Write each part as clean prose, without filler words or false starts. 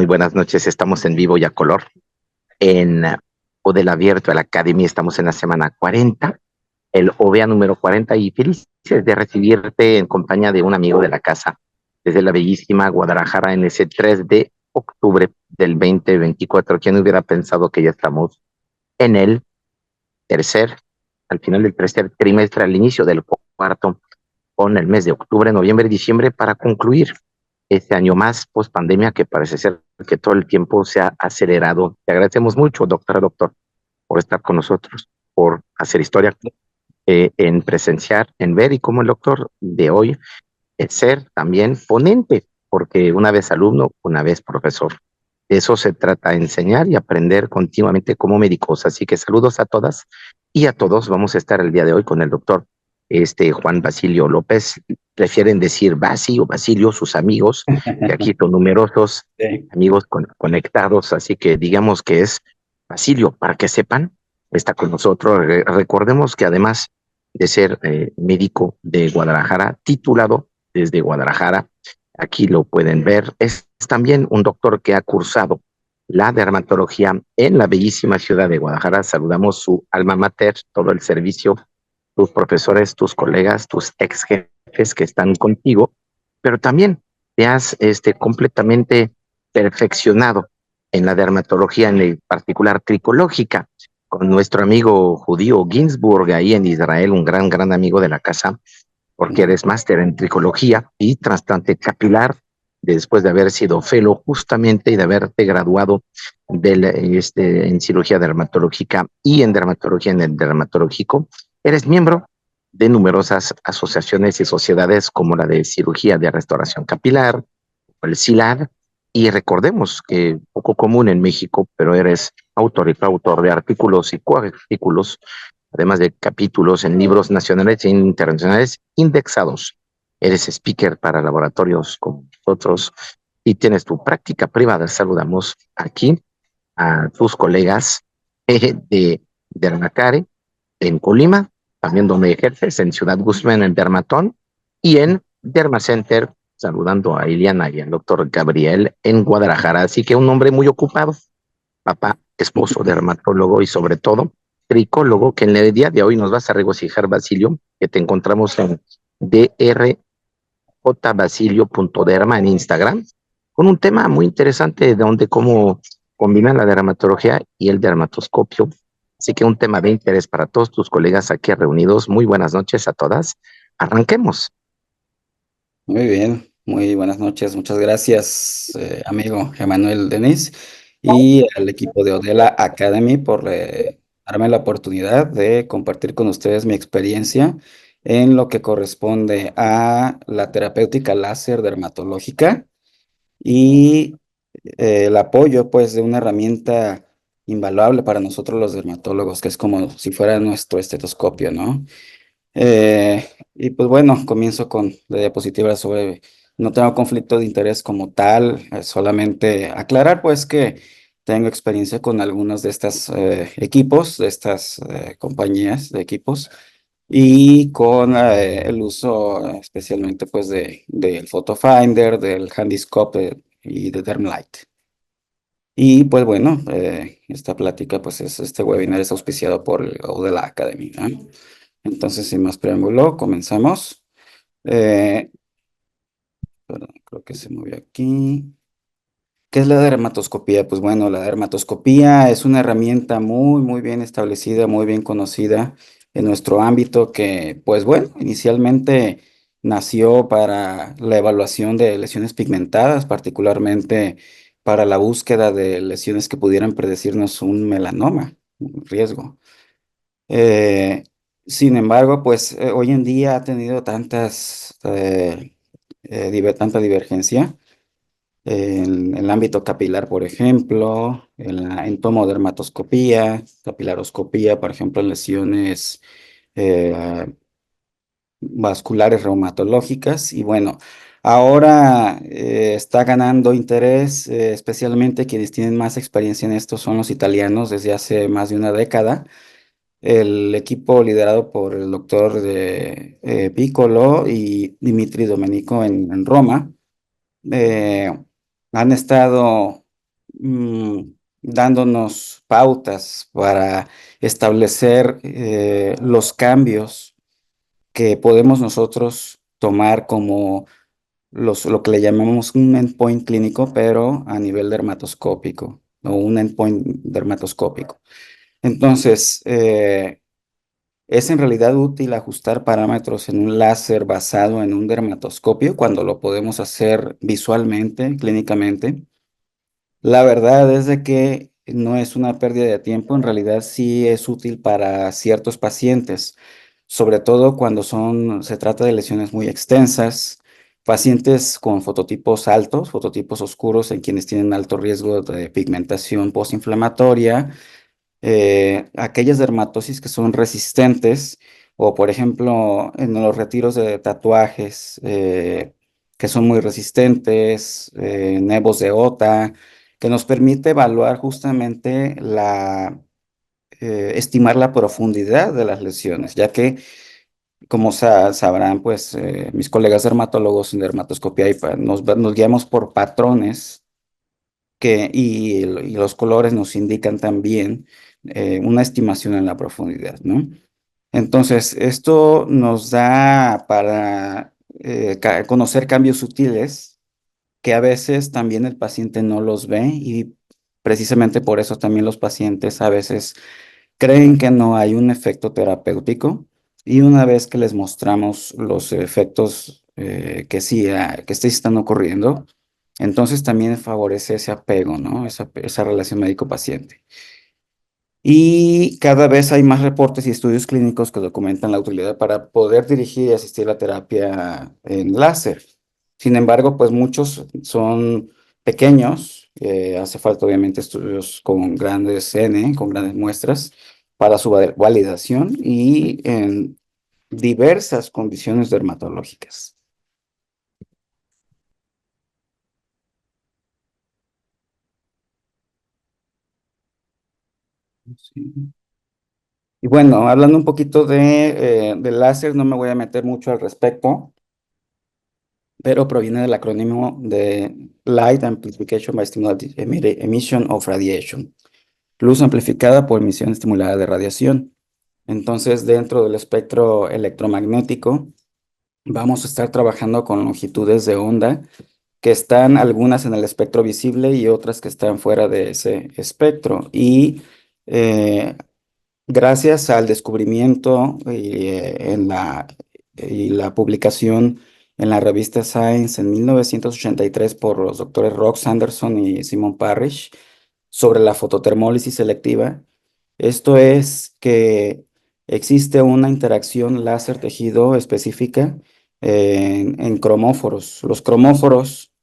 Muy buenas noches. Estamos en vivo y a color en Odela Virtual Academy. Estamos en la semana 40, el OVEA número 40, y felices de recibirte en compañía de un amigo de la casa desde la bellísima Guadalajara en ese 3 de octubre del 2024. ¿Quién hubiera pensado que ya estamos en el tercer, al final del tercer trimestre, al inicio del cuarto, con el mes de octubre, noviembre y diciembre para concluir este año más post pandemia que parece ser que todo el tiempo se ha acelerado? Te agradecemos mucho, doctor, por estar con nosotros, por hacer historia, en presenciar, en ver, y como el doctor de hoy, ser también ponente, porque una vez alumno, una vez profesor. De eso se trata, enseñar y aprender continuamente como médicos. Así que saludos a todas y a todos. Vamos a estar el día de hoy con el doctor Juan Basilio López. Prefieren decir Basi o Basilio, sus amigos, que aquí son numerosos Sí. amigos conectados, así que digamos que es Basilio, para que sepan, está con nosotros. Recordemos que además de ser médico de Guadalajara, titulado desde Guadalajara, aquí lo pueden ver, es también un doctor que ha cursado la dermatología en la bellísima ciudad de Guadalajara. Saludamos su alma mater, todo el servicio, tus profesores, tus colegas, tus ex jefes que están contigo, pero también te has completamente perfeccionado en la dermatología, en el particular tricológica, con nuestro amigo judío Ginsburg ahí en Israel, un gran amigo de la casa, porque eres máster en tricología y trasplante capilar, después de haber sido fellow justamente y de haberte graduado en cirugía dermatológica y en dermatología en el dermatológico. Eres miembro de numerosas asociaciones y sociedades como la de cirugía de restauración capilar, el CILAD, y recordemos que poco común en México, pero eres autor y coautor de artículos y coartículos, además de capítulos en libros nacionales e internacionales indexados. Eres speaker para laboratorios como nosotros y tienes tu práctica privada. Saludamos aquí a tus colegas de Dermacare en Colima, también donde ejerces, en Ciudad Guzmán, en Dermatón, y en Dermacenter, saludando a Iliana y al doctor Gabriel en Guadalajara. Así que un hombre muy ocupado, papá, esposo, dermatólogo y sobre todo tricólogo, que en el día de hoy nos vas a regocijar, Basilio, que te encontramos en drjbasilio.derma en Instagram, con un tema muy interesante de donde cómo combinar la dermatología y el dermatoscopio. Así que un tema de interés para todos tus colegas aquí reunidos. Muy buenas noches a todas. Arranquemos. Muy bien, muy buenas noches. Muchas gracias, amigo Emanuel Denis, y al equipo de Odela Academy por darme la oportunidad de compartir con ustedes mi experiencia en lo que corresponde a la terapéutica láser dermatológica y el apoyo, pues, de una herramienta invaluable para nosotros los dermatólogos, que es como si fuera nuestro estetoscopio, ¿no? Eh, y pues bueno, comienzo con la diapositiva sobre, no tengo conflicto de interés como tal, solamente aclarar pues que tengo experiencia con algunos de estos equipos, de estas compañías de equipos, y con el uso especialmente pues del Photo Finder, del Handiscope y de Dermlight. Y pues bueno, esta plática pues este webinar es auspiciado por el Odela Academy, ¿no? Entonces, sin más preámbulo, comenzamos. Eh, Perdón, creo que se movió aquí. ¿Qué es la dermatoscopía? Pues bueno, la dermatoscopía es una herramienta muy bien establecida, muy bien conocida en nuestro ámbito que, pues bueno, inicialmente nació para la evaluación de lesiones pigmentadas, particularmente para la búsqueda de lesiones que pudieran predecirnos un melanoma, un riesgo. Eh, Sin embargo, pues hoy en día ha tenido tanta divergencia en el ámbito capilar, por ejemplo, en la entomodermatoscopía, capilaroscopía, por ejemplo, en lesiones eh, vasculares reumatológicas. Y bueno, ahora está ganando interés, especialmente quienes tienen más experiencia en esto son los italianos desde hace más de una década. El equipo liderado por el doctor Piccolo y Dimitri Domenico en Roma eh, han estado mm, dándonos pautas para establecer los cambios que podemos nosotros tomar como lo que le llamamos un endpoint clínico, pero a nivel dermatoscópico, o un endpoint dermatoscópico. Entonces, es en realidad útil ajustar parámetros en un láser basado en un dermatoscopio cuando lo podemos hacer visualmente, clínicamente. La verdad es de que no es una pérdida de tiempo, en realidad sí es útil para ciertos pacientes, sobre todo cuando se trata de lesiones muy extensas, pacientes con fototipos altos, fototipos oscuros en quienes tienen alto riesgo de pigmentación postinflamatoria, aquellas dermatosis que son resistentes o por ejemplo en los retiros de tatuajes que son muy resistentes, nevos de OTA, que nos permite evaluar justamente estimar la profundidad de las lesiones, ya que como sabrán pues mis colegas dermatólogos en dermatoscopia nos guiamos por patrones y los colores nos indican también una estimación en la profundidad, ¿no? Entonces, esto nos da para conocer cambios sutiles que a veces también el paciente no los ve y precisamente por eso también los pacientes a veces creen que no hay un efecto terapéutico y una vez que les mostramos los efectos que sí están ocurriendo, entonces también favorece ese apego, ¿no? Esa relación médico-paciente. Y cada vez hay más reportes y estudios clínicos que documentan la utilidad para poder dirigir y asistir a la terapia en láser. Sin embargo, pues muchos son pequeños. Hace falta obviamente estudios con grandes N, con grandes muestras para su validación y en diversas condiciones dermatológicas. Sí. Y bueno, hablando un poquito de láser, no me voy a meter mucho al respecto, pero proviene del acrónimo de Light Amplification by Stimulated Emission of Radiation, luz amplificada por emisión estimulada de radiación. Entonces, dentro del espectro electromagnético, vamos a estar trabajando con longitudes de onda que están algunas en el espectro visible y otras que están fuera de ese espectro. Y eh, gracias al descubrimiento y la publicación en la revista Science en 1983 por los doctores Rox Anderson y Simon Parrish sobre la fototermólisis selectiva, esto es que existe una interacción láser-tejido específica en cromóforos. Los cromóforos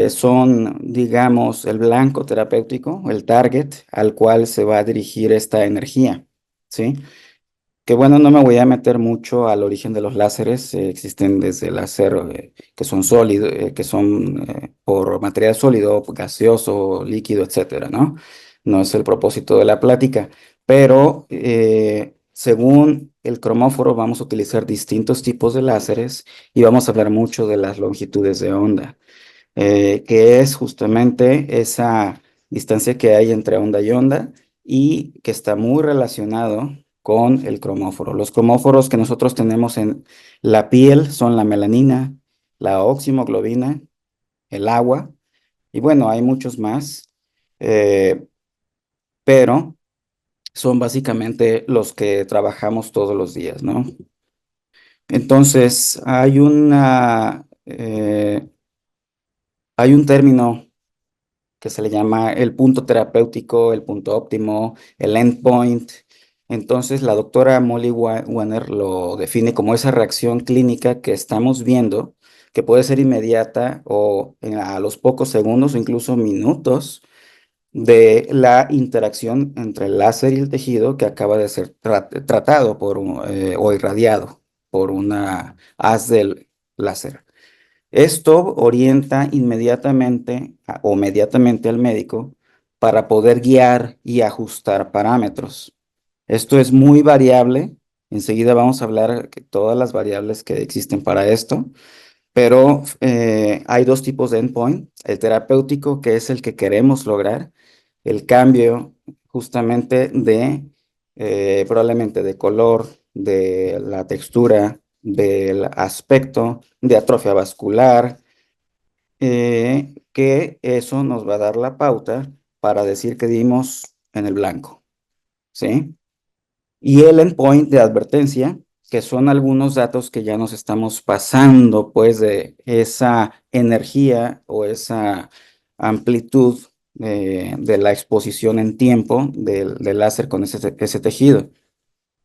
son, digamos, el blanco terapéutico, el target al cual se va a dirigir esta energía, ¿sí? Que bueno, no me voy a meter mucho al origen de los láseres. Existen desde láser que son sólidos, que son por material sólido, gaseoso, líquido, etcétera, ¿no? No es el propósito de la plática, pero según el cromóforo vamos a utilizar distintos tipos de láseres y vamos a hablar mucho de las longitudes de onda, que es justamente esa distancia que hay entre onda y que está muy relacionado con el cromóforo. Los cromóforos que nosotros tenemos en la piel son la melanina, la oximoglobina, el agua, y bueno, hay muchos más, eh, pero son básicamente los que trabajamos todos los días, ¿no? Entonces, hay un término que se le llama el punto terapéutico, el punto óptimo, el endpoint. Entonces, la doctora Molly Warner lo define como esa reacción clínica que estamos viendo, que puede ser inmediata o a los pocos segundos o incluso minutos de la interacción entre el láser y el tejido que acaba de ser tratado o irradiado por una haz del láser. Esto orienta inmediatamente o mediatamente al médico para poder guiar y ajustar parámetros. Esto es muy variable. Enseguida vamos a hablar de todas las variables que existen para esto, Pero hay dos tipos de endpoint, el terapéutico, que es el que queremos lograr, el cambio justamente de probablemente de color, de la textura, del aspecto, de atrofia vascular, que eso nos va a dar la pauta para decir que dimos en el blanco, ¿sí? Y el endpoint de advertencia, que son algunos datos que ya nos estamos pasando, pues, de esa energía o esa amplitud de la exposición en tiempo del láser con ese tejido.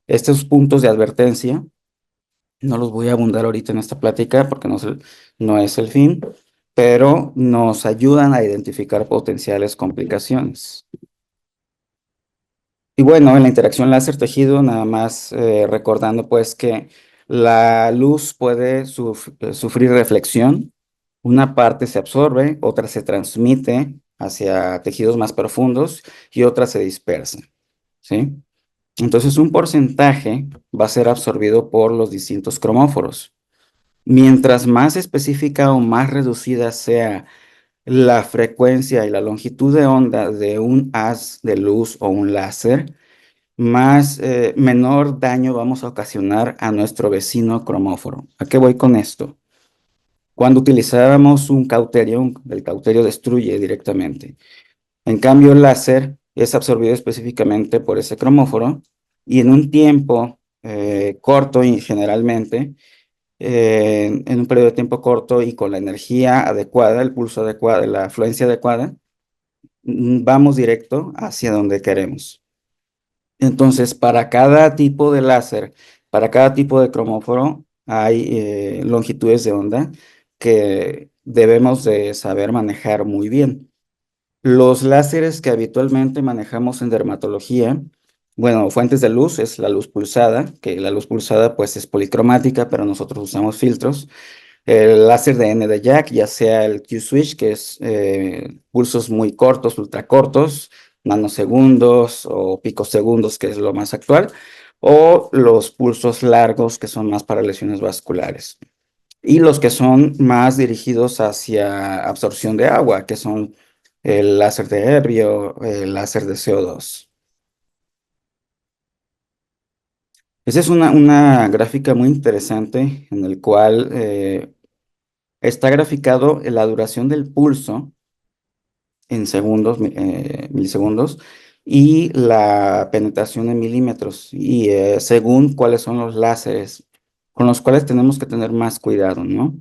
Estos puntos de advertencia, no los voy a abundar ahorita en esta plática porque no es el fin, pero nos ayudan a identificar potenciales complicaciones. Y bueno, en la interacción láser-tejido, nada más recordando pues que la luz puede sufrir reflexión. Una parte se absorbe, otra se transmite hacia tejidos más profundos y otra se dispersa, ¿sí? Entonces un porcentaje va a ser absorbido por los distintos cromóforos. Mientras más específica o más reducida sea la frecuencia y la longitud de onda de un haz de luz o un láser, menor daño vamos a ocasionar a nuestro vecino cromóforo. ¿A qué voy con esto? Cuando utilizábamos un cauterio, el cauterio destruye directamente. En cambio, el láser es absorbido específicamente por ese cromóforo y en un tiempo corto y generalmente, en un periodo de tiempo corto y con la energía adecuada, el pulso adecuado, la afluencia adecuada, vamos directo hacia donde queremos. Entonces, para cada tipo de láser, para cada tipo de cromóforo, hay longitudes de onda que debemos de saber manejar muy bien. Los láseres que habitualmente manejamos en dermatología, bueno, fuentes de luz es la luz pulsada, que la luz pulsada pues es policromática, pero nosotros usamos filtros. El láser de N de Jack, ya sea el Q-switch, que es pulsos muy cortos, ultracortos, nanosegundos o picosegundos, que es lo más actual, o los pulsos largos, que son más para lesiones vasculares. Y los que son más dirigidos hacia absorción de agua, que son el láser de Herbio, el láser de CO2. Esa es una gráfica muy interesante en el cual está graficado la duración del pulso en segundos, milisegundos, y la penetración en milímetros, y según cuáles son los láseres con los cuales tenemos que tener más cuidado, ¿no?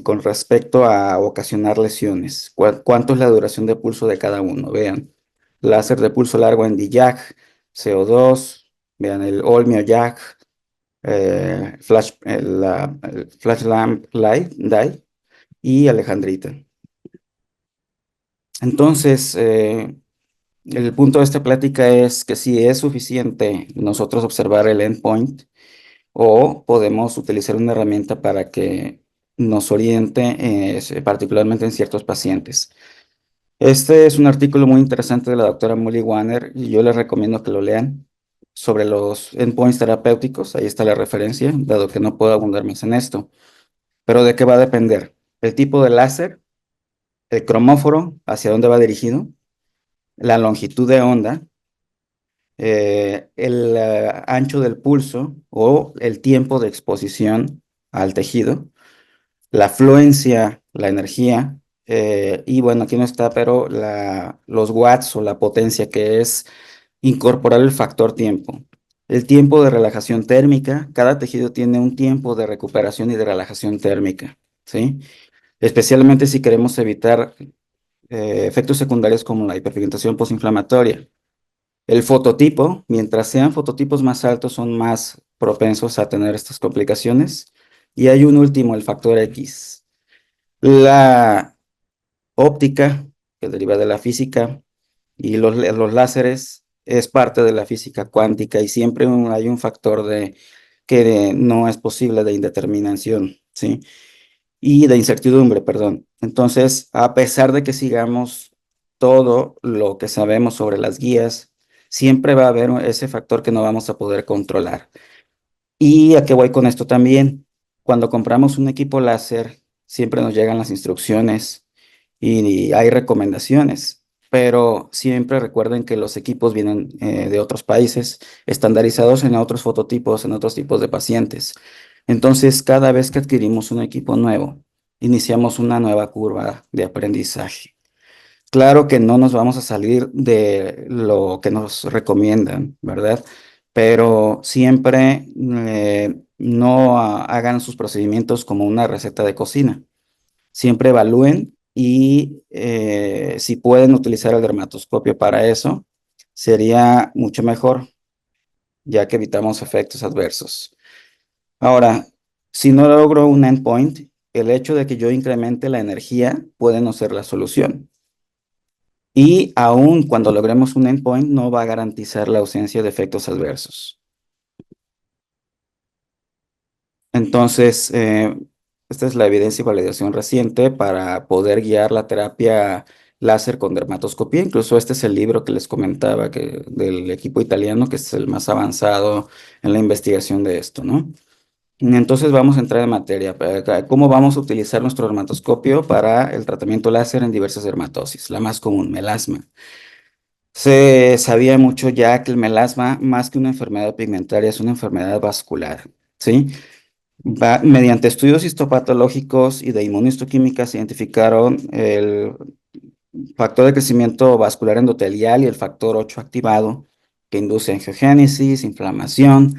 Con respecto a ocasionar lesiones. ¿Cuánto es la duración de pulso de cada uno? Vean, láser de pulso largo en DIAC, CO2, vean el Olmio YAG, el Flash Lamp Light, DIE y Alejandrita. Entonces, el punto de esta plática es que si es suficiente nosotros observar el endpoint o podemos utilizar una herramienta para que nos oriente, particularmente en ciertos pacientes. Este es un artículo muy interesante de la doctora Molly Wanner y yo les recomiendo que lo lean sobre los endpoints terapéuticos. Ahí está la referencia, dado que no puedo abundar más en esto. Pero ¿de qué va a depender? El tipo de láser, el cromóforo, hacia dónde va dirigido, la longitud de onda, el ancho del pulso o el tiempo de exposición al tejido, la fluencia, la energía, y bueno, aquí no está, pero los watts o la potencia, que es incorporar el factor tiempo. El tiempo de relajación térmica, cada tejido tiene un tiempo de recuperación y de relajación térmica, ¿sí? Especialmente si queremos evitar efectos secundarios como la hiperpigmentación postinflamatoria. El fototipo, mientras sean fototipos más altos, son más propensos a tener estas complicaciones. Y hay un último, el factor X. La óptica, que deriva de la física, y los láseres es parte de la física cuántica y siempre hay un factor que no es posible de indeterminación, ¿sí? Y de incertidumbre, perdón. Entonces, a pesar de que sigamos todo lo que sabemos sobre las guías, siempre va a haber ese factor que no vamos a poder controlar. ¿Y a qué voy con esto también? cuando compramos un equipo láser, siempre nos llegan las instrucciones y hay recomendaciones, pero siempre recuerden que los equipos vienen de otros países, estandarizados en otros fototipos, en otros tipos de pacientes. Entonces, cada vez que adquirimos un equipo nuevo, iniciamos una nueva curva de aprendizaje. Claro que no nos vamos a salir de lo que nos recomiendan, ¿verdad? Pero siempre no hagan sus procedimientos como una receta de cocina. Siempre evalúen y si pueden utilizar el dermatoscopio para eso, sería mucho mejor, ya que evitamos efectos adversos. Ahora, si no logro un endpoint, el hecho de que yo incremente la energía puede no ser la solución. Y aún cuando logremos un endpoint, no va a garantizar la ausencia de efectos adversos. Entonces, esta es la evidencia y validación reciente para poder guiar la terapia láser con dermatoscopía. Incluso este es el libro que les comentaba del equipo italiano, que es el más avanzado en la investigación de esto, ¿no? Entonces vamos a entrar en materia. ¿Cómo vamos a utilizar nuestro dermatoscopio para el tratamiento láser en diversas dermatosis? La más común, melasma. Se sabía mucho ya que el melasma, más que una enfermedad pigmentaria, es una enfermedad vascular, ¿sí? Mediante estudios histopatológicos y de inmunohistoquímica se identificaron el factor de crecimiento vascular endotelial y el factor 8 activado, que induce angiogénesis, inflamación,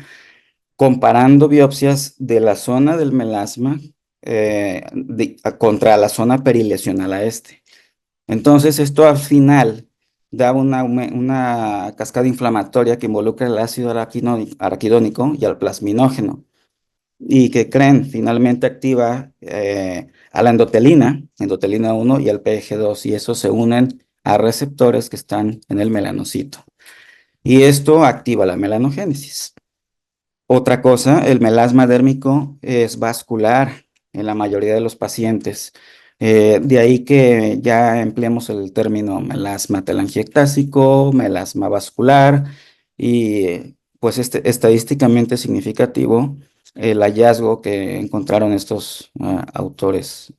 comparando biopsias de la zona del melasma contra la zona perilesional a este. Entonces, esto al final da una cascada inflamatoria que involucra el ácido araquidónico y al plasminógeno. ¿Y que creen? Finalmente activa a la endotelina 1 y al PG2, y esos se unen a receptores que están en el melanocito. Y esto activa la melanogénesis. Otra cosa, el melasma dérmico es vascular en la mayoría de los pacientes. De ahí que ya empleemos el término melasma telangiectásico, melasma vascular, y pues estadísticamente significativo el hallazgo que encontraron estos autores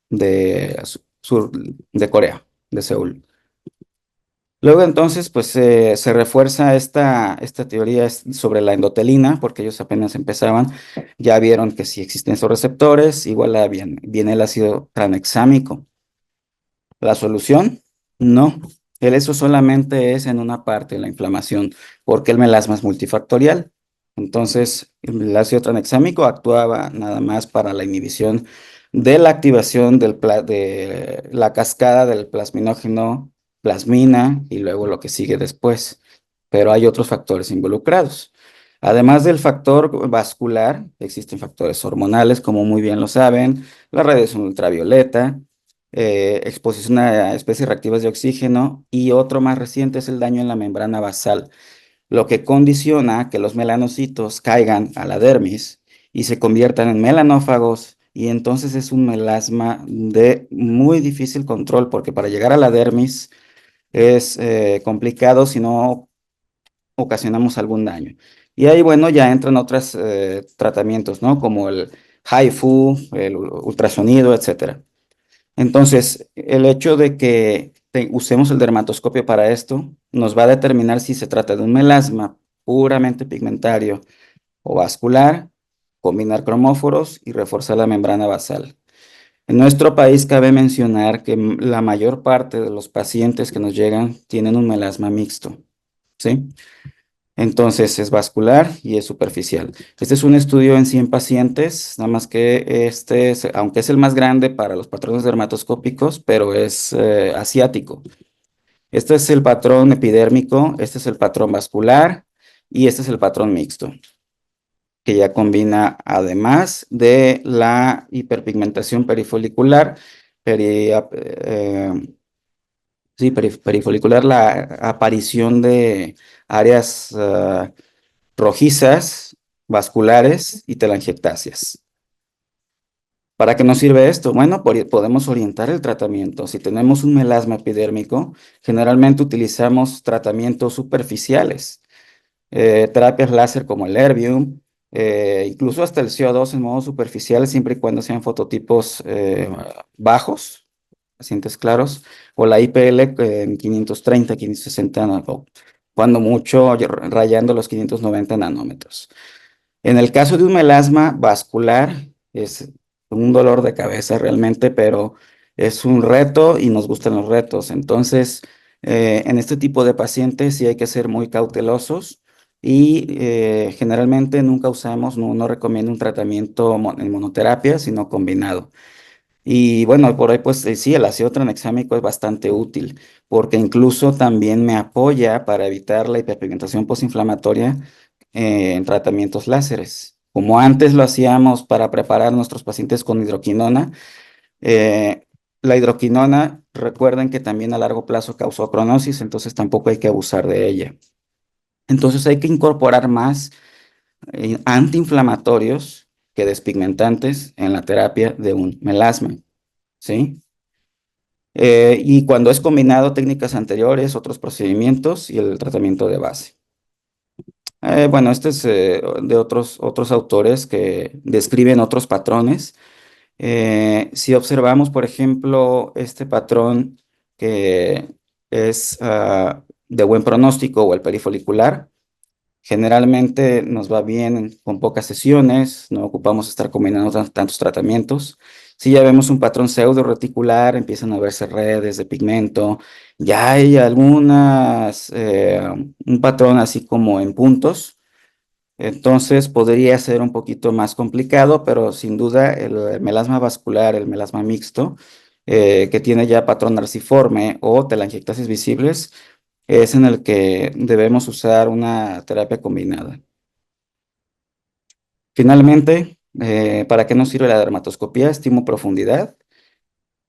de sur de Corea, de Seúl. Luego entonces, pues se refuerza esta teoría sobre la endotelina, porque ellos apenas empezaban, ya vieron que sí existen esos receptores, igual viene el ácido tranexámico. ¿La solución? No. Eso solamente es en una parte de la inflamación, porque el melasma es multifactorial. Entonces, el ácido tranexámico actuaba nada más para la inhibición de la activación de la cascada del plasminógeno, plasmina y luego lo que sigue después. Pero hay otros factores involucrados. Además del factor vascular, existen factores hormonales, como muy bien lo saben, la radiación ultravioleta, exposición a especies reactivas de oxígeno, y otro más reciente es el daño en la membrana basal, lo que condiciona que los melanocitos caigan a la dermis y se conviertan en melanófagos, y entonces es un melasma de muy difícil control, porque para llegar a la dermis es complicado si no ocasionamos algún daño. Y ahí, bueno, ya entran otros tratamientos, ¿no? Como el HIFU, el ultrasonido, etcétera. Entonces, el hecho de que usemos el dermatoscopio para esto nos va a determinar si se trata de un melasma puramente pigmentario o vascular, combinar cromóforos y reforzar la membrana basal. En nuestro país cabe mencionar que la mayor parte de los pacientes que nos llegan tienen un melasma mixto, ¿sí? Entonces es vascular y es superficial. Este es un estudio en 100 pacientes, nada más que aunque es el más grande para los patrones dermatoscópicos, pero es asiático. Este es el patrón epidérmico, este es el patrón vascular y este es el patrón mixto, que ya combina, además de la hiperpigmentación perifolicular, sí, perifolicular, la aparición de áreas rojizas, vasculares y telangiectasias. ¿Para qué nos sirve esto? Bueno, podemos orientar el tratamiento. Si tenemos un melasma epidérmico, generalmente utilizamos tratamientos superficiales, terapias láser como el Erbium incluso hasta el CO2 en modo superficial, siempre y cuando sean fototipos bajos, pacientes claros, o la IPL en 530, 560, o cuando mucho, rayando los 590 nanómetros. En el caso de un melasma vascular, es un dolor de cabeza realmente, pero es un reto y nos gustan los retos. Entonces, en este tipo de pacientes sí hay que ser muy cautelosos y generalmente nunca usamos, no recomiendo un tratamiento en monoterapia, sino combinado. Y bueno, por ahí pues sí, el ácido tranexámico es bastante útil porque incluso también me apoya para evitar la hiperpigmentación postinflamatoria en tratamientos láseres. Como antes lo hacíamos para preparar a nuestros pacientes con hidroquinona, la hidroquinona, recuerden que también a largo plazo causó cronosis, entonces tampoco hay que abusar de ella. Entonces hay que incorporar más antiinflamatorios que despigmentantes en la terapia de un melasma, ¿sí? Y cuando es combinado técnicas anteriores, otros procedimientos y el tratamiento de base. Bueno, este es de otros autores que describen otros patrones. Si observamos, por ejemplo, este patrón que es de buen pronóstico o el perifolicular, generalmente nos va bien con pocas sesiones, no ocupamos estar combinando tantos tratamientos. Si ya vemos un patrón pseudo reticular, empiezan a verse redes de pigmento, ya hay un patrón así como en puntos, entonces podría ser un poquito más complicado, pero sin duda el melasma vascular, el melasma mixto, que tiene ya patrón arciforme o telangiectasis visibles, es en el que debemos usar una terapia combinada. Finalmente, ¿para qué nos sirve la dermatoscopía? Estimo profundidad,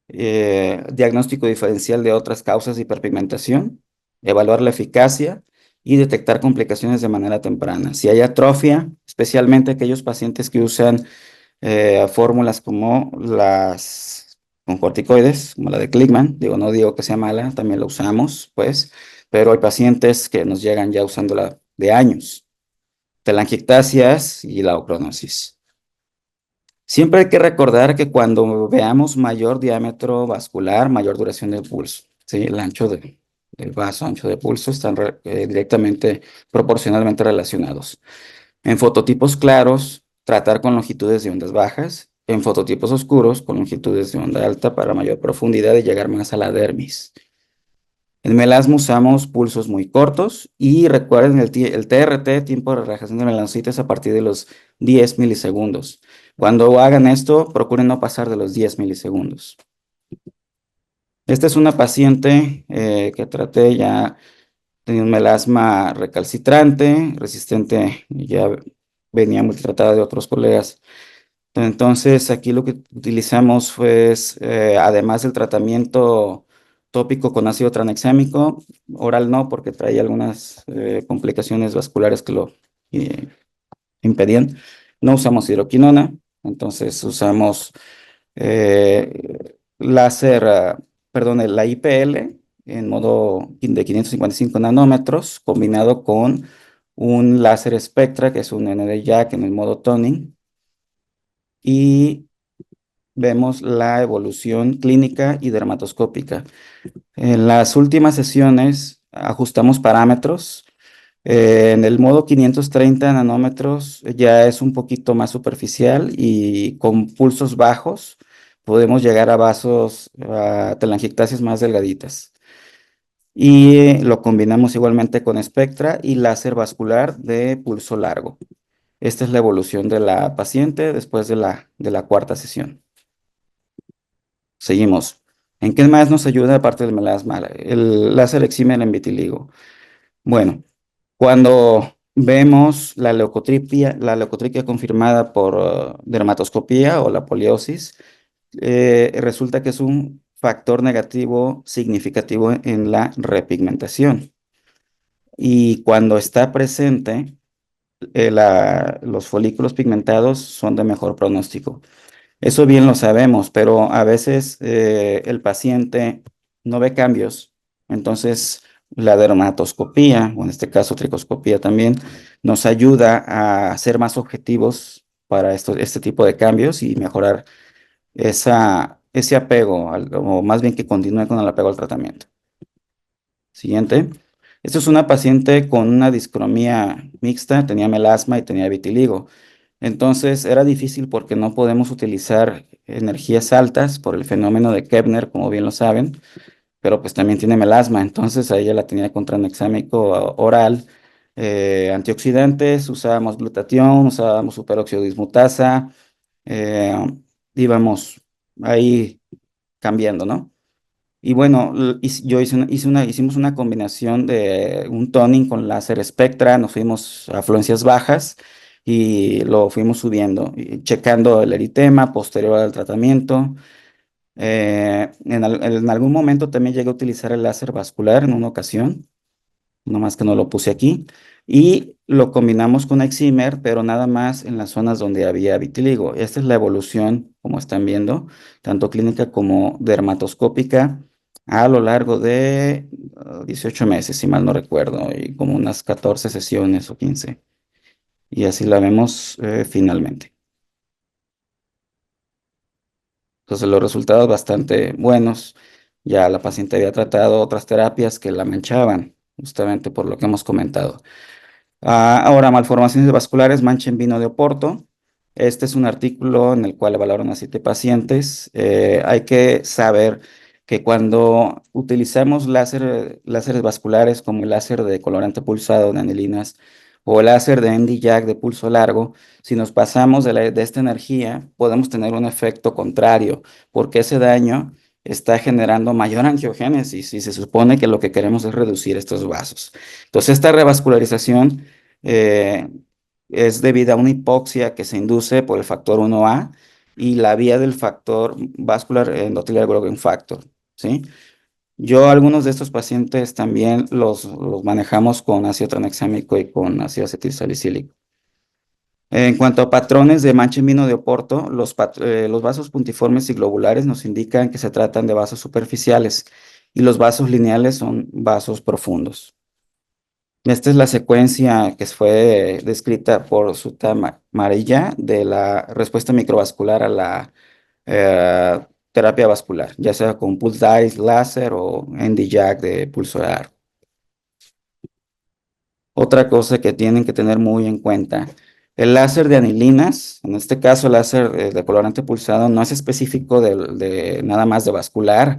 diagnóstico diferencial de otras causas de hiperpigmentación, evaluar la eficacia y detectar complicaciones de manera temprana. Si hay atrofia, especialmente aquellos pacientes que usan fórmulas como las con corticoides, como la de Klickman, no digo que sea mala, también la usamos, pues, pero hay pacientes que nos llegan ya usándola de años, telangiectasias y la ocronosis. Siempre hay que recordar que cuando veamos mayor diámetro vascular, mayor duración del pulso, ¿sí? El ancho del vaso, ancho de pulso están directamente, proporcionalmente relacionados. En fototipos claros, tratar con longitudes de ondas bajas. En fototipos oscuros, con longitudes de onda alta para mayor profundidad y llegar más a la dermis. En melasma usamos pulsos muy cortos y recuerden el TRT, tiempo de relajación de melanocitos, a partir de los 10 milisegundos. Cuando hagan esto, procuren no pasar de los 10 milisegundos. Esta es una paciente que traté ya, tenía un melasma recalcitrante, resistente, ya venía muy tratada de otros colegas. Entonces, aquí lo que utilizamos fue, además del tratamiento tópico con ácido tranexámico, oral no, porque traía algunas complicaciones vasculares que lo eh, impedían. No usamos hidroquinona, entonces usamos láser, la IPL en modo de 555 nanómetros, combinado con un láser Spectra, que es un ND-YAG en el modo toning, y vemos la evolución clínica y dermatoscópica. En las últimas sesiones ajustamos parámetros. En el modo 530 nanómetros ya es un poquito más superficial y con pulsos bajos podemos llegar a vasos, a telangiectasias más delgaditas. Y lo combinamos igualmente con espectra y láser vascular de pulso largo. Esta es la evolución de la paciente después de la cuarta sesión. Seguimos. ¿En qué más nos ayuda aparte del melasma? El láser exime en vitiligo. Bueno, cuando vemos la leucotripia confirmada por dermatoscopía o la poliosis, resulta que es un factor negativo significativo en la repigmentación. Y cuando está presente, los folículos pigmentados son de mejor pronóstico. Eso bien lo sabemos, pero a veces el paciente no ve cambios. Entonces, la dermatoscopía, o en este caso tricoscopía también, nos ayuda a ser más objetivos para este tipo de cambios y mejorar ese apego, o más bien que continúe con el apego al tratamiento. Siguiente. Esto es una paciente con una discromía mixta, tenía melasma y tenía vitiligo. Entonces era difícil porque no podemos utilizar energías altas por el fenómeno de Kepner, como bien lo saben, pero pues también tiene melasma. Entonces a ella la tenía con tranexámico oral, antioxidantes, usábamos glutatión, usábamos superóxido dismutasa, eh, íbamos ahí cambiando, ¿no? Y bueno, hicimos una combinación de un toning con láser Spectra, nos fuimos a afluencias bajas y lo fuimos subiendo, y checando el eritema posterior al tratamiento. En algún momento también llegué a utilizar el láser vascular en una ocasión, nomás que no lo puse aquí, y lo combinamos con Eximer, pero nada más en las zonas donde había vitiligo. Esta es la evolución, como están viendo, tanto clínica como dermatoscópica, a lo largo de 18 meses, si mal no recuerdo, y como unas 14 sesiones o 15. Y así la vemos finalmente. Entonces los resultados bastante buenos. Ya la paciente había tratado otras terapias que la manchaban, justamente por lo que hemos comentado. Ahora, malformaciones vasculares, mancha en vino de Oporto. Este es un artículo en el cual evaluaron a 7 pacientes. Hay que saber que cuando utilizamos láseres vasculares como el láser de colorante pulsado de anilinas o el láser de Nd:YAG de pulso largo, si nos pasamos de esta energía, podemos tener un efecto contrario, porque ese daño está generando mayor angiogénesis y se supone que lo que queremos es reducir estos vasos. Entonces, esta revascularización eh, es debida a una hipoxia que se induce por el factor 1A y la vía del factor vascular endothelial growth factor, ¿sí? Yo algunos de estos pacientes también los manejamos con ácido tranexámico y con ácido acetilsalicílico. En cuanto a patrones de mancha en vino de Oporto, los vasos puntiformes y globulares nos indican que se tratan de vasos superficiales y los vasos lineales son vasos profundos. Esta es la secuencia que fue descrita por Sutta Marilla de la respuesta microvascular a la terapia vascular, ya sea con pulse DICE, láser o Nd:YAG de pulso largo. Otra cosa que tienen que tener muy en cuenta, el láser de anilinas, en este caso el láser de colorante pulsado, no es específico de nada más de vascular.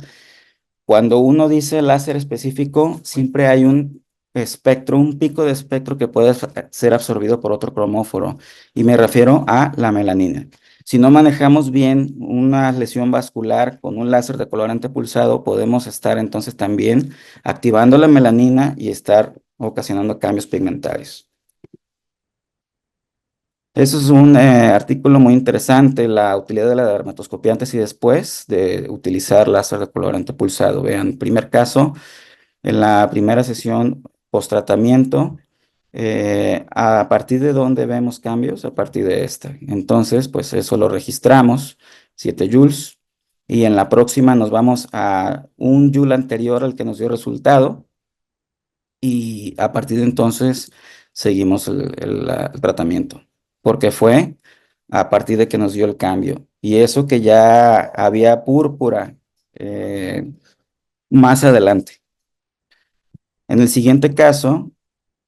Cuando uno dice láser específico, siempre hay un espectro, un pico de espectro que puede ser absorbido por otro cromóforo, y me refiero a la melanina. Si no manejamos bien una lesión vascular con un láser de colorante pulsado, podemos estar entonces también activando la melanina y estar ocasionando cambios pigmentarios. Eso es un artículo muy interesante, la utilidad de la dermatoscopia antes y después de utilizar láser de colorante pulsado. Vean, primer caso, en la primera sesión post-tratamiento, a partir de dónde vemos cambios, a partir de esta. Entonces, pues eso lo registramos, 7 joules, y en la próxima nos vamos a un joule anterior al que nos dio resultado, y a partir de entonces seguimos el tratamiento, porque fue a partir de que nos dio el cambio. Y eso que ya había púrpura más adelante. En el siguiente caso,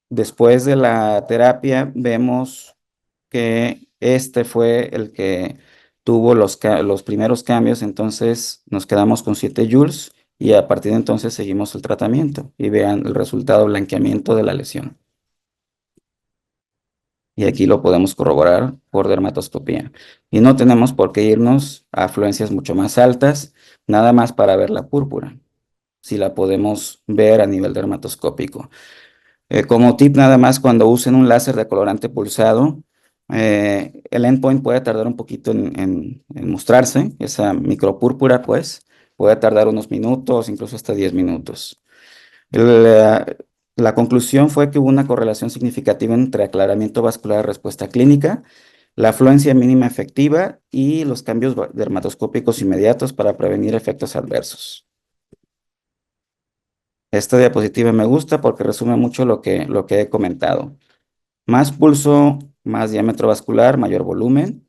después de la terapia, vemos que este fue el que tuvo los primeros cambios, entonces nos quedamos con 7 joules y a partir de entonces seguimos el tratamiento y vean el resultado blanqueamiento de la lesión. Y aquí lo podemos corroborar por dermatoscopía. Y no tenemos por qué irnos a afluencias mucho más altas, nada más para ver la púrpura, si la podemos ver a nivel dermatoscópico. Como tip nada más, cuando usen un láser de colorante pulsado, el endpoint puede tardar un poquito en mostrarse, esa micropúrpura pues, puede tardar unos minutos, incluso hasta 10 minutos. La conclusión fue que hubo una correlación significativa entre aclaramiento vascular y respuesta clínica, la afluencia mínima efectiva y los cambios dermatoscópicos inmediatos para prevenir efectos adversos. Esta diapositiva me gusta porque resume mucho lo que he comentado. Más pulso, más diámetro vascular, mayor volumen.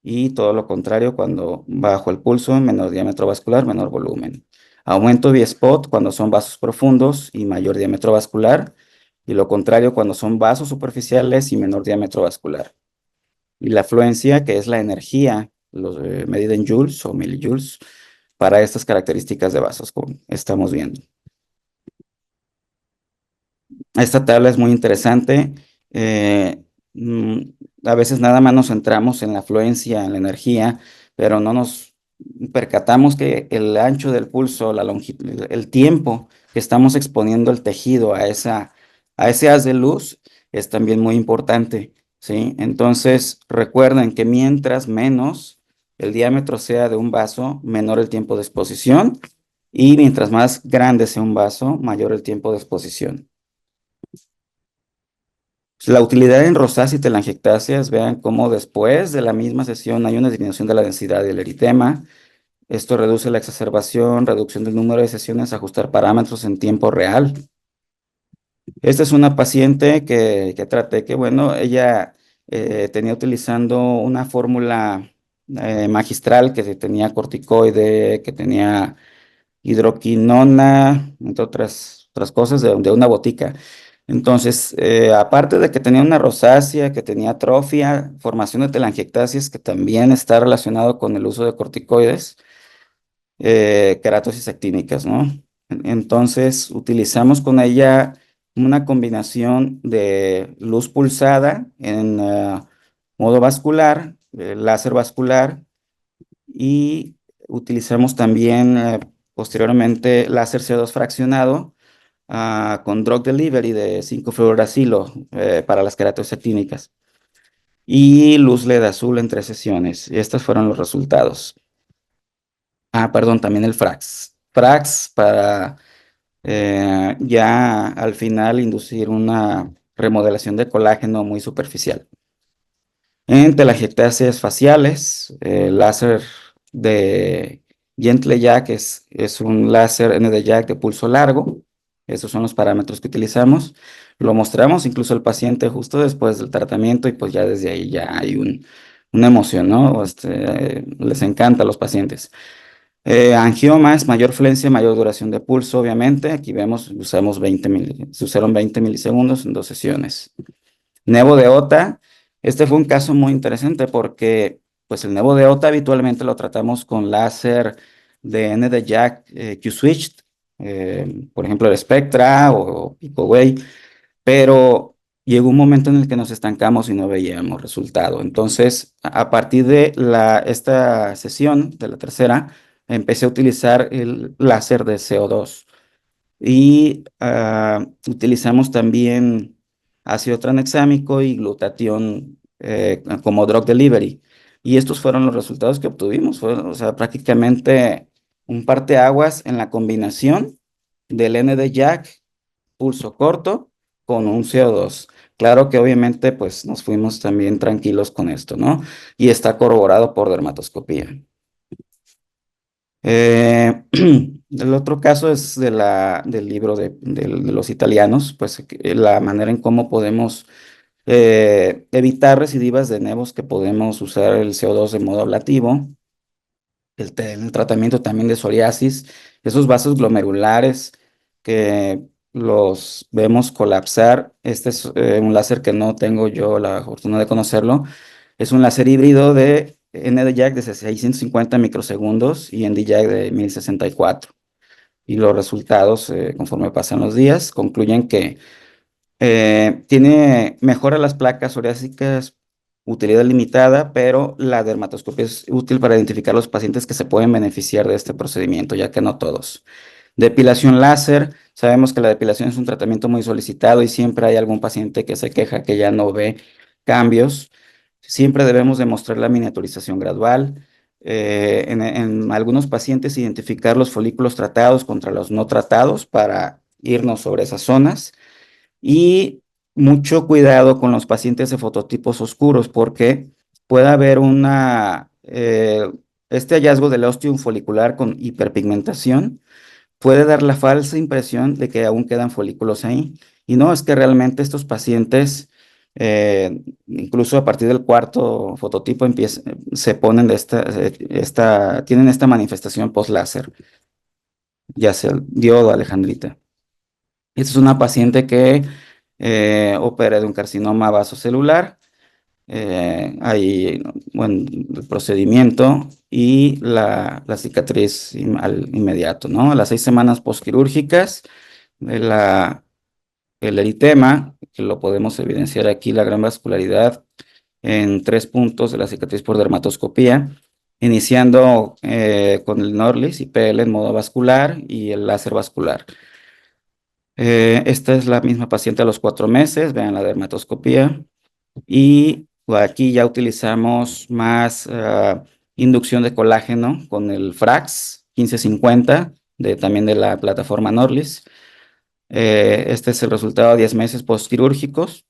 Y todo lo contrario, cuando bajo el pulso, menor diámetro vascular, menor volumen. Aumento V-spot cuando son vasos profundos y mayor diámetro vascular. Y lo contrario cuando son vasos superficiales y menor diámetro vascular. Y la afluencia, que es la energía, medida en joules o milijoules, para estas características de vasos, como estamos viendo. Esta tabla es muy interesante. eh, mm, a veces nada más nos centramos en la afluencia, en la energía, pero no nos percatamos que el ancho del pulso, la longitud, el tiempo que estamos exponiendo el tejido a ese haz de luz es también muy importante, ¿sí? Entonces, recuerden que mientras menos el diámetro sea de un vaso, menor el tiempo de exposición, y mientras más grande sea un vaso, mayor el tiempo de exposición. La utilidad en rosácea y telangiectasias, vean cómo después de la misma sesión hay una disminución de la densidad del eritema. Esto reduce la exacerbación, reducción del número de sesiones, ajustar parámetros en tiempo real. Esta es una paciente que traté, que bueno, ella tenía utilizando una fórmula magistral que tenía corticoide, que tenía hidroquinona, entre otras cosas, de una botica. Entonces, aparte de que tenía una rosácea, que tenía atrofia, formación de telangiectasias, que también está relacionado con el uso de corticoides, queratosis actínicas, ¿no? Entonces, utilizamos con ella una combinación de luz pulsada en modo vascular, láser vascular, y utilizamos también posteriormente láser CO2 fraccionado con drug delivery de 5-fluoracilo para las queratosis actínicas y luz LED azul en 3 sesiones. Y estos fueron los resultados. Perdón, también el FRAX. FRAX para ya al final inducir una remodelación de colágeno muy superficial. En telangiectasias faciales, láser de Gentle Jack es un láser ND-Jack de pulso largo. Esos son los parámetros que utilizamos. Lo mostramos incluso al paciente justo después del tratamiento y pues ya desde ahí ya hay una emoción, ¿no? Les encanta a los pacientes. Angiomas, mayor fluencia, mayor duración de pulso, obviamente. Aquí vemos, se usaron 20 milisegundos en 2 sesiones. Nevo de OTA, este fue un caso muy interesante porque pues el nevo de OTA habitualmente lo tratamos con láser de ND-Jack Q-switched, por ejemplo el Spectra o Picoway, pero llegó un momento en el que nos estancamos y no veíamos resultado. Entonces, a partir de esta sesión, de la tercera, empecé a utilizar el láser de CO2 y utilizamos también ácido tranexámico y glutatión como drug delivery. Y estos fueron los resultados que obtuvimos. O sea, prácticamente un parteaguas en la combinación del ND-Jack pulso corto con un CO2. Claro que obviamente pues nos fuimos también tranquilos con esto, ¿no? Y está corroborado por dermatoscopía. El otro caso es del libro de los italianos, pues la manera en cómo podemos evitar recidivas de nevos, que podemos usar el CO2 de modo ablativo, el tratamiento también de psoriasis, esos vasos glomerulares que los vemos colapsar. Este es un láser que no tengo yo la fortuna de conocerlo. Es un láser híbrido de ND-Jack de 650 microsegundos y ND-Jack de 1064. Y los resultados, conforme pasan los días, concluyen que mejora las placas psoriásicas, utilidad limitada, pero la dermatoscopia es útil para identificar los pacientes que se pueden beneficiar de este procedimiento, ya que no todos. Depilación láser, sabemos que la depilación es un tratamiento muy solicitado y siempre hay algún paciente que se queja que ya no ve cambios. Siempre debemos demostrar la miniaturización gradual. En algunos pacientes identificar los folículos tratados contra los no tratados para irnos sobre esas zonas. Y mucho cuidado con los pacientes de fototipos oscuros porque puede haber este hallazgo del ostium folicular con hiperpigmentación puede dar la falsa impresión de que aún quedan folículos ahí. Y no, es que realmente estos pacientes Incluso a partir del cuarto fototipo se ponen tienen esta manifestación post-láser, ya sea el diodo, alejandrita. Esta es una paciente que opera de un carcinoma vasocelular. Hay, bueno, el procedimiento y la cicatriz al inmediato, ¿no? A las 6 semanas postquirúrgicas, de el eritema, que lo podemos evidenciar aquí, la gran vascularidad en 3 puntos de la cicatriz por dermatoscopía, iniciando con el Norlis y PL en modo vascular y el láser vascular. Esta es la misma paciente a los 4 meses, vean la dermatoscopía. Y aquí ya utilizamos más inducción de colágeno con el Frax 1550, también de la plataforma Norlis. Este es el resultado a 10 meses postquirúrgicos.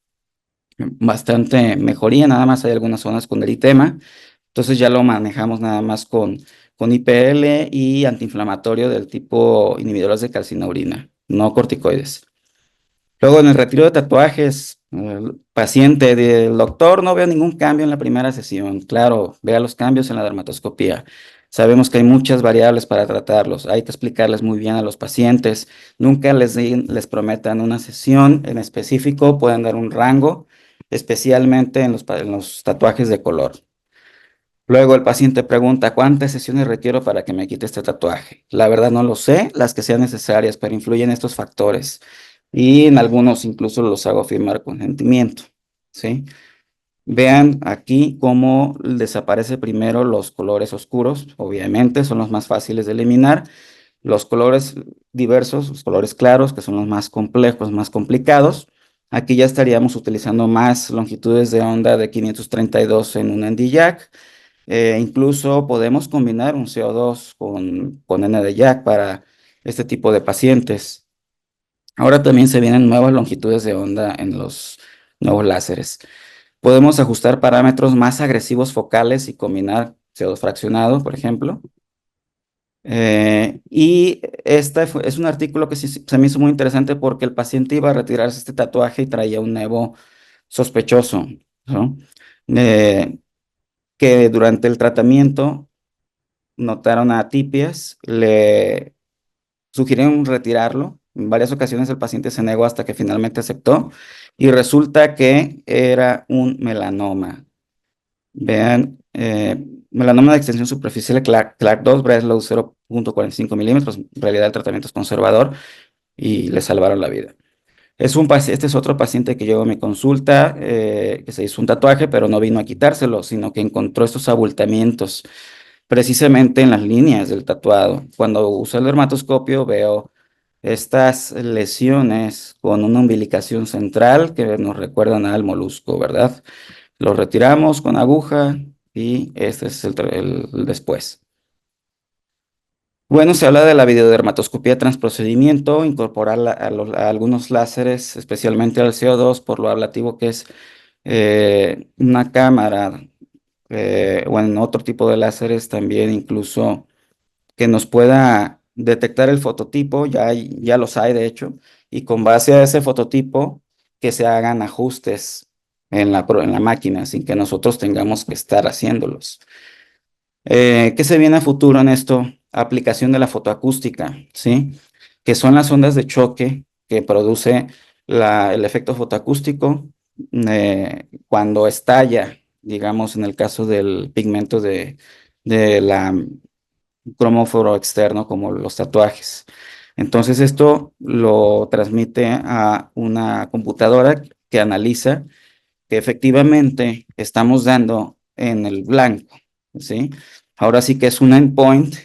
Bastante mejoría, nada más hay algunas zonas con eritema. Entonces ya lo manejamos nada más con IPL y antiinflamatorio del tipo inhibidores de calcinurina, no corticoides. Luego en el retiro de tatuajes, el paciente del doctor no veo ningún cambio en la primera sesión. Claro, vea los cambios en la dermatoscopía. Sabemos que hay muchas variables para tratarlos. Hay que explicarles muy bien a los pacientes. Nunca les prometan una sesión en específico. Pueden dar un rango, especialmente en los tatuajes de color. Luego el paciente pregunta, ¿cuántas sesiones requiero para que me quite este tatuaje? La verdad no lo sé, las que sean necesarias, pero influyen estos factores. Y en algunos incluso los hago firmar consentimiento, ¿sí? Vean aquí cómo desaparece primero los colores oscuros, obviamente son los más fáciles de eliminar. Los colores diversos, los colores claros, que son los más complejos, más complicados. Aquí ya estaríamos utilizando más longitudes de onda de 532 en un ND-Jack. Incluso podemos combinar un CO2 con ND-Jack para este tipo de pacientes. Ahora también se vienen nuevas longitudes de onda en los nuevos láseres. Podemos ajustar parámetros más agresivos focales y combinar CO2 fraccionado, por ejemplo. Y es un artículo que se me hizo muy interesante porque el paciente iba a retirarse este tatuaje y traía un nevo sospechoso, ¿no? Que durante el tratamiento notaron atipias, le sugirieron retirarlo. En varias ocasiones el paciente se negó hasta que finalmente aceptó y resulta que era un melanoma. Vean, melanoma de extensión superficial Clark 2, Breslow 0.45 milímetros. En realidad el tratamiento es conservador y le salvaron la vida. Este es otro paciente que llegó a mi consulta, que se hizo un tatuaje, pero no vino a quitárselo, sino que encontró estos abultamientos precisamente en las líneas del tatuado. Cuando uso el dermatoscopio veo estas lesiones con una umbilicación central que nos recuerdan al molusco, ¿verdad? Lo retiramos con aguja y este es el después. Bueno, se habla de la videodermatoscopía transprocedimiento, incorporar a algunos láseres, especialmente al CO2, por lo ablativo que es una cámara, o en otro tipo de láseres también incluso que nos pueda detectar el fototipo, ya los hay de hecho, y con base a ese fototipo que se hagan ajustes en la máquina sin que nosotros tengamos que estar haciéndolos. ¿Qué se viene a futuro en esto? Aplicación de la fotoacústica, ¿sí? Que son las ondas de choque que produce el efecto fotoacústico cuando estalla, digamos, en el caso del pigmento de la cromóforo externo, como los tatuajes. Entonces, esto lo transmite a una computadora que analiza que efectivamente estamos dando en el blanco, ¿sí? Ahora sí que es un endpoint,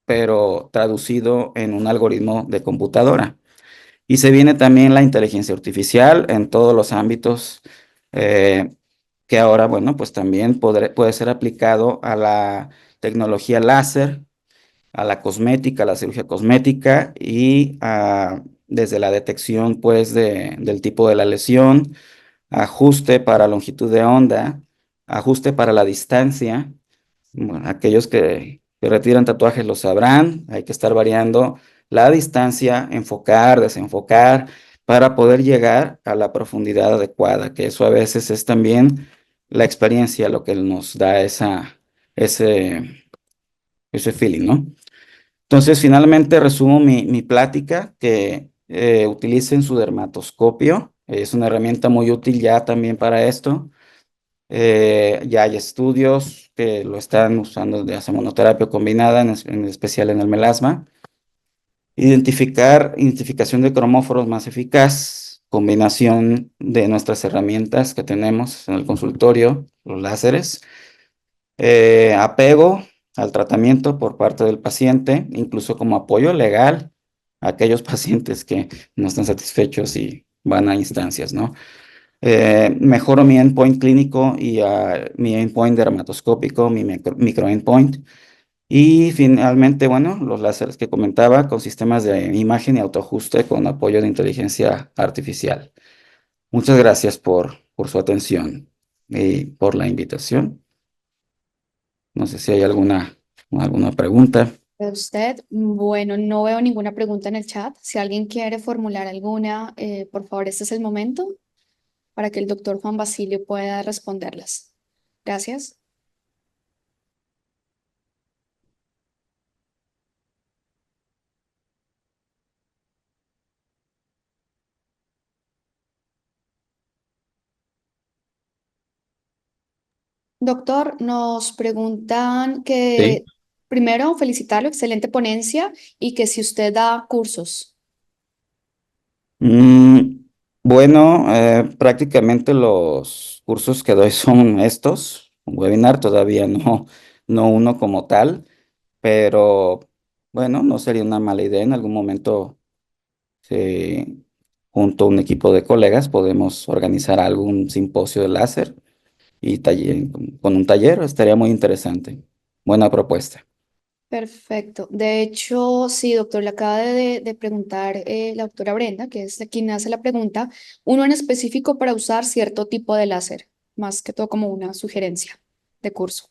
pero traducido en un algoritmo de computadora. Y se viene también la inteligencia artificial en todos los ámbitos, eh, que ahora, bueno, pues también puede ser aplicado a la tecnología láser, a la cosmética, a la cirugía cosmética y desde la detección, pues, del tipo de la lesión, ajuste para longitud de onda, ajuste para la distancia. Bueno, aquellos que retiran tatuajes lo sabrán, hay que estar variando la distancia, enfocar, desenfocar, para poder llegar a la profundidad adecuada, que eso a veces es también la experiencia lo que nos da ese, ese feeling, ¿no? Entonces, finalmente resumo mi plática, que utilicen su dermatoscopio. Es una herramienta muy útil ya también para esto. Ya hay estudios que lo están usando de hacer monoterapia combinada, en especial en el melasma. Identificación de cromóforos más eficaz, combinación de nuestras herramientas que tenemos en el consultorio, los láseres, apego al tratamiento por parte del paciente, incluso como apoyo legal a aquellos pacientes que no están satisfechos y van a instancias, ¿no? Mejoro mi endpoint clínico y mi endpoint dermatoscópico, mi micro endpoint. Y finalmente, bueno, los láseres que comentaba con sistemas de imagen y autoajuste con apoyo de inteligencia artificial. Muchas gracias por su atención y por la invitación. No sé si hay alguna pregunta. ¿De usted? Bueno, no veo ninguna pregunta en el chat. Si alguien quiere formular alguna, por favor, este es el momento para que el doctor Juan Basilio pueda responderlas. Gracias. Doctor, nos preguntan Sí. que primero felicitarlo, excelente ponencia y que si usted da cursos. Mm, bueno, prácticamente los cursos que doy son estos, un webinar, todavía no uno como tal, pero bueno, no sería una mala idea. En algún momento, junto a un equipo de colegas, podemos organizar algún simposio de láser y con un taller, estaría muy interesante. Buena propuesta. Perfecto. De hecho, sí, doctor, le acaba de preguntar la doctora Brenda, que es quien hace la pregunta, uno en específico para usar cierto tipo de láser, más que todo como una sugerencia de curso.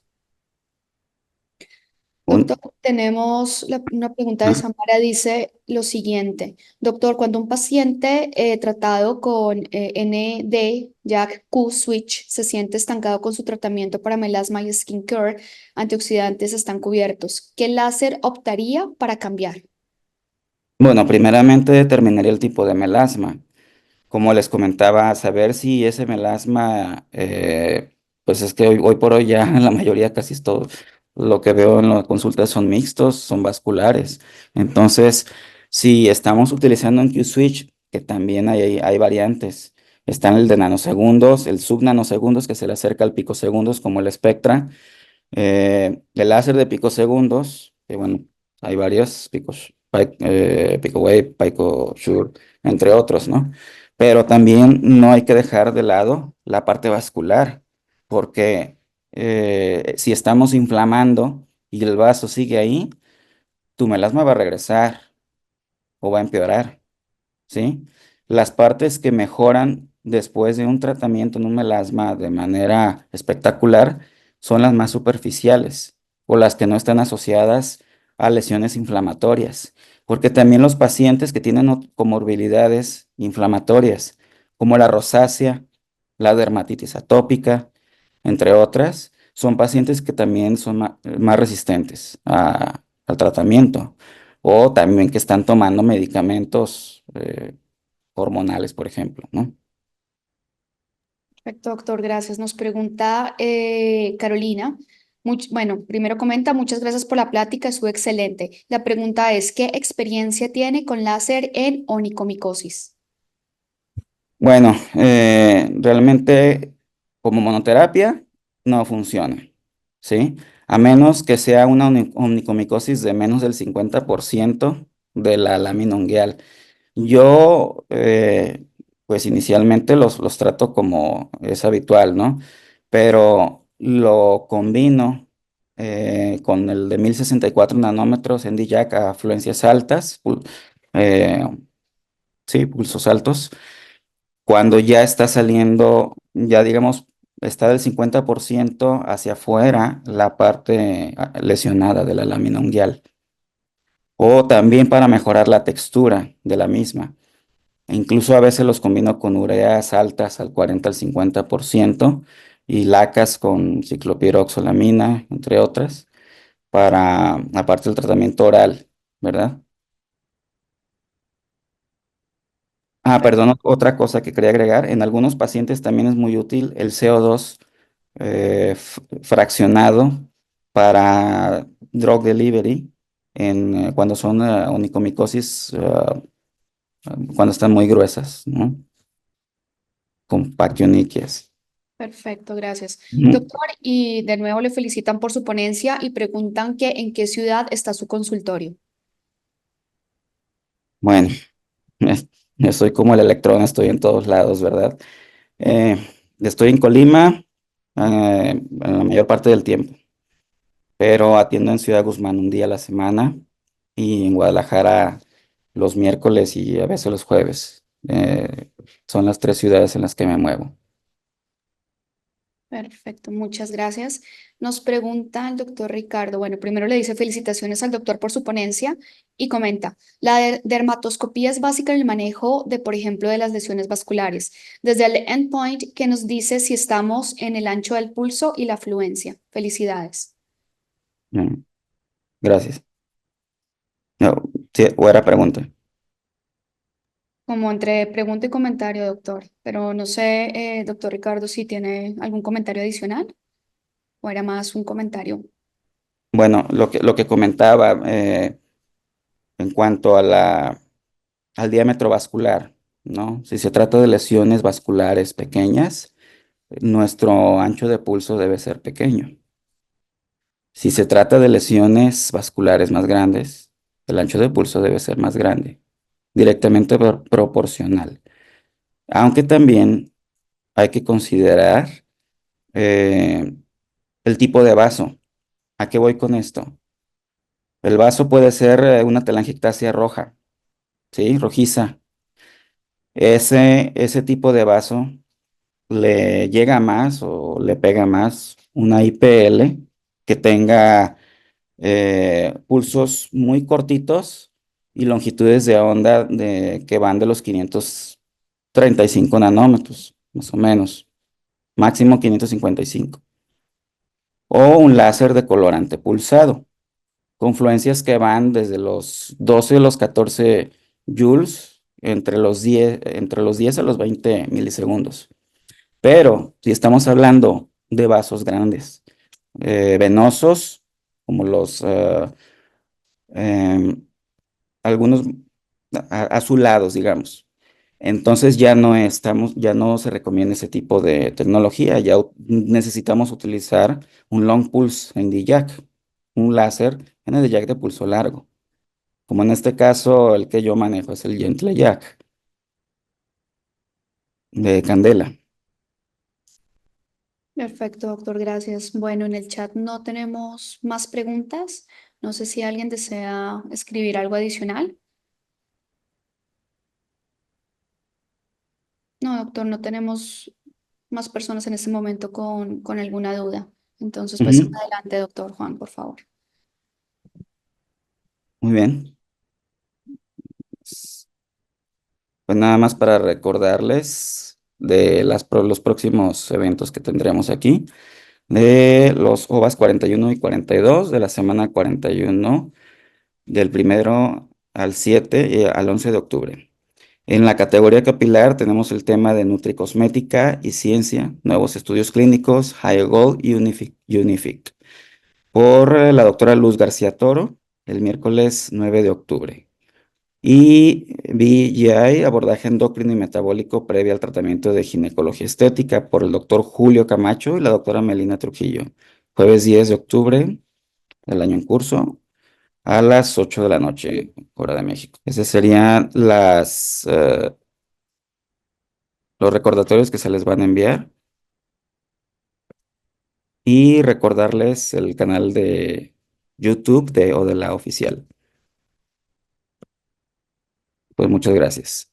Doctor, Un- tenemos una pregunta de ah, Samara, dice lo siguiente. Doctor, cuando un paciente tratado con ND, Jack Q Switch, se siente estancado con su tratamiento para melasma y skin care, antioxidantes están cubiertos, ¿qué láser optaría para cambiar? Bueno, primeramente determinaría el tipo de melasma. Como les comentaba, saber si ese melasma, pues es que hoy por hoy ya la mayoría, casi es todo, lo que veo en las consultas son mixtos, son vasculares. Entonces, si estamos utilizando un Q-switch, que también hay variantes, están el de nanosegundos, el subnanosegundos que se le acerca al picosegundos como el Spectra, el láser de picosegundos, que bueno, hay varios, PicoWave, PicoSure, entre otros, ¿no? Pero también no hay que dejar de lado la parte vascular, porque si estamos inflamando y el vaso sigue ahí, tu melasma va a regresar o va a empeorar. ¿Sí? Las partes que mejoran después de un tratamiento en un melasma de manera espectacular son las más superficiales o las que no están asociadas a lesiones inflamatorias, porque también los pacientes que tienen comorbilidades inflamatorias, como la rosácea, la dermatitis atópica, entre otras, son pacientes que también son más resistentes al tratamiento o también que están tomando medicamentos hormonales, por ejemplo, ¿no? Perfecto, doctor, gracias. Nos pregunta Carolina. Bueno, primero comenta, muchas gracias por la plática, estuvo excelente. La pregunta es, ¿qué experiencia tiene con láser en onicomicosis? Bueno, realmente como monoterapia no funciona, ¿sí? A menos que sea una onicomicosis de menos del 50% de la lámina ungueal. Yo, pues inicialmente los trato como es habitual, ¿no? Pero lo combino con el de 1064 nanómetros en DJAC a afluencias altas, eh, sí, pulsos altos, cuando ya está saliendo, ya digamos, está del 50% hacia afuera la parte lesionada de la lámina ungueal, o también para mejorar la textura de la misma. Incluso a veces los combino con ureas altas al 40 al 50% y lacas con ciclopiroxolamina, entre otras, para, aparte del tratamiento oral, ¿verdad? Ah, perdón, otra cosa que quería agregar, en algunos pacientes también es muy útil el CO2 fraccionado para drug delivery cuando son onicomicosis, cuando están muy gruesas, ¿no? Con paquioniquias. Perfecto, gracias. Ujú. Doctor, y de nuevo le felicitan por su ponencia y preguntan que en qué ciudad está su consultorio. Bueno, yo soy como el electrón, estoy en todos lados, ¿verdad? Eh, Estoy en Colima, en la mayor parte del tiempo, pero atiendo en Ciudad Guzmán un día a la semana y en Guadalajara los miércoles y a veces los jueves. Son las tres ciudades en las que me muevo. Perfecto, muchas gracias. Nos pregunta el doctor Ricardo. Bueno, primero le dice felicitaciones al doctor por su ponencia y comenta, la dermatoscopía es básica en el manejo de, por ejemplo, de las lesiones vasculares. Desde el endpoint que nos dice si estamos en el ancho del pulso y la fluencia. Felicidades. Mm, Gracias. No, sí, o era pregunta. Como entre pregunta y comentario, doctor. Pero no sé, doctor Ricardo, si tiene algún comentario adicional o era más un comentario. Bueno, lo que comentaba en cuanto a al diámetro vascular, ¿no? Si se trata de lesiones vasculares pequeñas, nuestro ancho de pulso debe ser pequeño. Si se trata de lesiones vasculares más grandes, el ancho de pulso debe ser más grande, directamente proporcional. Aunque también hay que considerar eh, el tipo de vaso. ¿A qué voy con esto? El vaso puede ser una telangiectasia roja, ¿sí? Rojiza. Ese tipo de vaso le llega más o le pega más una IPL que tenga pulsos muy cortitos y longitudes de onda que van de los 535 nanómetros, más o menos, máximo 555. O un láser de colorante pulsado, con fluencias que van desde los 12 a los 14 joules, entre los 10 a los 20 milisegundos. Pero si estamos hablando de vasos grandes, venosos, como em, algunos azulados, digamos. Entonces ya no se recomienda ese tipo de tecnología, ya necesitamos utilizar un long pulse en DJAC, un láser en el jack de pulso largo. Como en este caso, el que yo manejo es el Gentle Jack de candela. Perfecto, doctor, gracias. Bueno, en el chat no tenemos más preguntas. No sé si alguien desea escribir algo adicional. No, doctor, no tenemos más personas en este momento con alguna duda. Entonces, pues Ujú. adelante, doctor Juan, por favor. Muy bien. Pues nada más para recordarles de los próximos eventos que tendremos aquí, de los OVAS 41 y 42 de la semana 41 del primero al 7 y al 11 de octubre. En la categoría capilar tenemos el tema de nutricosmética y ciencia, nuevos estudios clínicos, High Gold y Unific, por la doctora Luz García Toro, el miércoles 9 de octubre. Y BGI, abordaje endocrino y metabólico previo al tratamiento de ginecología estética, por el doctor Julio Camacho y la doctora Melina Trujillo, jueves 10 de octubre del año en curso, a las 8 de la noche, hora de México. Esos serían los recordatorios que se les van a enviar y recordarles el canal de YouTube de Odela Oficial. Pues muchas gracias.